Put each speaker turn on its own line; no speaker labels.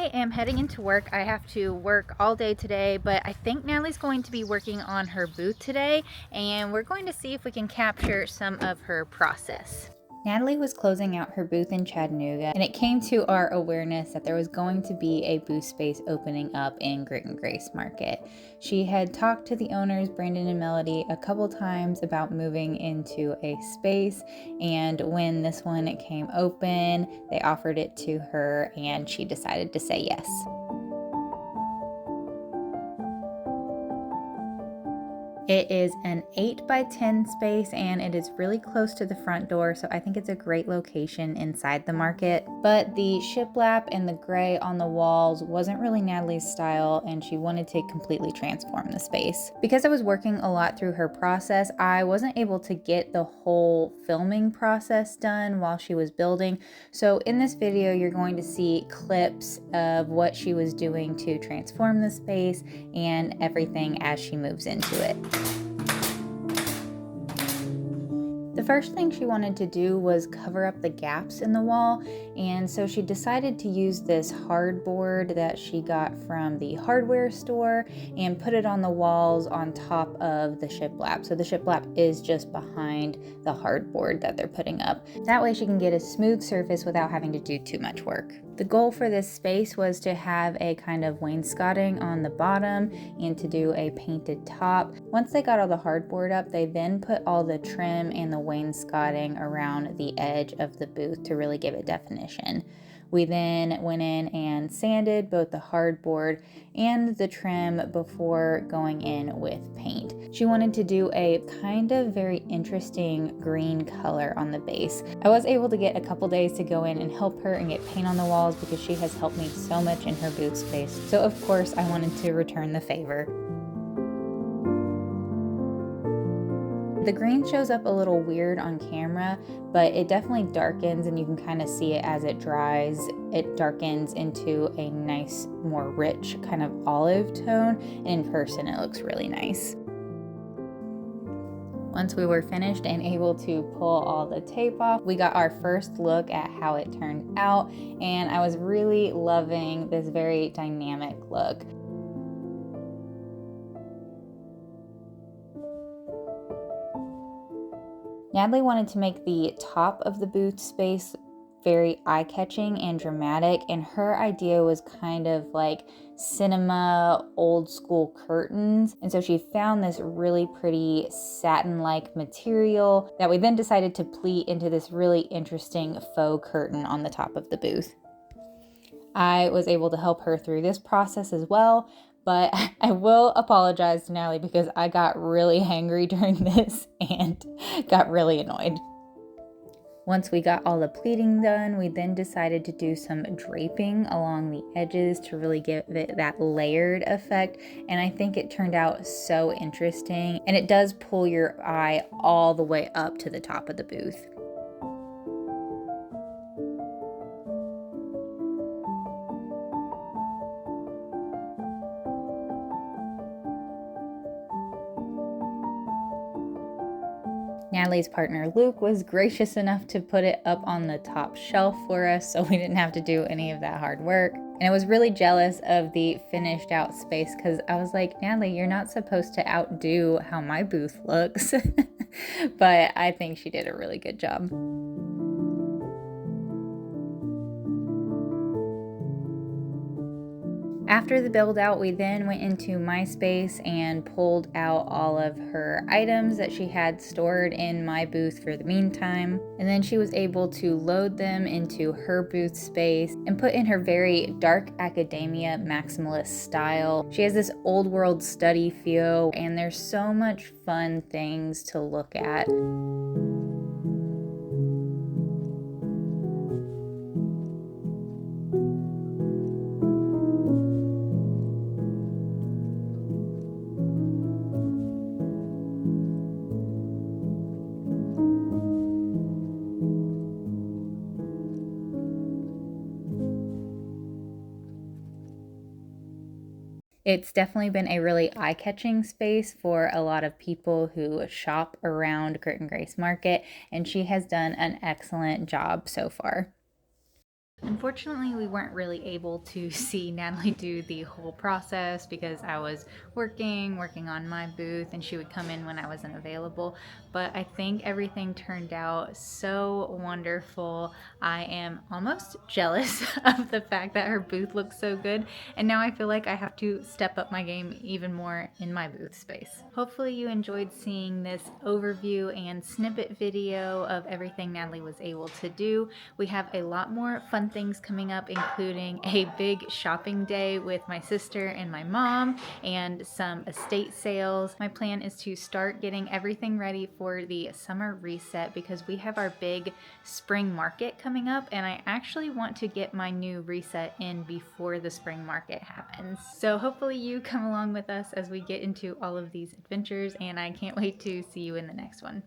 I am heading into work. I have to work all day today, but I think Natalie's going to be working on her booth today, and we're going to see if we can capture some of her process. Natalie was closing out her booth in Chattanooga, and it came to our awareness that there was going to be a booth space opening up in Grit and Grace Market. She had talked to the owners, Brandon and Melody, a couple times about moving into a space, and when this one came open, they offered it to her, and she decided to say yes. It is an 8 by 10 space and it is really close to the front door, so I think it's a great location inside the market. But the shiplap and the gray on the walls wasn't really Natalie's style, and she wanted to completely transform the space. Because I was working a lot through her process, I wasn't able to get the whole filming process done while she was building. So in this video, you're going to see clips of what she was doing to transform the space and everything as she moves into it. The first thing she wanted to do was cover up the gaps in the wall, and so she decided to use this hardboard that she got from the hardware store and put it on the walls on top of the shiplap. So the shiplap is just behind the hardboard that they're putting up. That way she can get a smooth surface without having to do too much work. The goal for this space was to have a kind of wainscoting on the bottom and to do a painted top. Once they got all the hardboard up, they then put all the trim and the wainscoting around the edge of the booth to really give it definition. We then went in and sanded both the hardboard and the trim before going in with paint. She wanted to do a kind of very interesting green color on the base. I was able to get a couple days to go in and help her and get paint on the walls because she has helped me so much in her booth space. So of course I wanted to return the favor. The green shows up a little weird on camera, but it definitely darkens and you can kind of see it as it dries. It darkens into a nice, more rich kind of olive tone, and in person it looks really nice. Once we were finished and able to pull all the tape off, we got our first look at how it turned out, and I was really loving this very dynamic look. Natalie wanted to make the top of the booth space very eye-catching and dramatic, and her idea was kind of like cinema old school curtains, and so she found this really pretty satin-like material that we then decided to pleat into this really interesting faux curtain on the top of the booth. I was able to help her through this process as well, but I will apologize to Natalie because I got really hangry during this and got really annoyed. Once we got all the pleating done, we then decided to do some draping along the edges to really give it that layered effect, and I think it turned out so interesting, and it does pull your eye all the way up to the top of the booth. Natalie's partner Luke was gracious enough to put it up on the top shelf for us so we didn't have to do any of that hard work. And I was really jealous of the finished out space because I was like, Natalie, you're not supposed to outdo how my booth looks. But I think she did a really good job. After the build out, we then went into my space and pulled out all of her items that she had stored in my booth for the meantime. And then she was able to load them into her booth space and put in her very dark academia maximalist style. She has this old world study feel, and there's so much fun things to look at. It's definitely been a really eye-catching space for a lot of people who shop around Grit and Grace Market, and she has done an excellent job so far. Unfortunately, we weren't really able to see Natalie do the whole process because I was working on my booth, and she would come in when I wasn't available. But I think everything turned out so wonderful. I am almost jealous of the fact that her booth looks so good, and now I feel like I have to step up my game even more in my booth space. Hopefully, you enjoyed seeing this overview and snippet video of everything Natalie was able to do. We have a lot more fun things coming up, including a big shopping day with my sister and my mom and some estate sales. My plan is to start getting everything ready for the summer reset because we have our big spring market coming up, and I actually want to get my new reset in before the spring market happens. So hopefully you come along with us as we get into all of these adventures, and I can't wait to see you in the next one.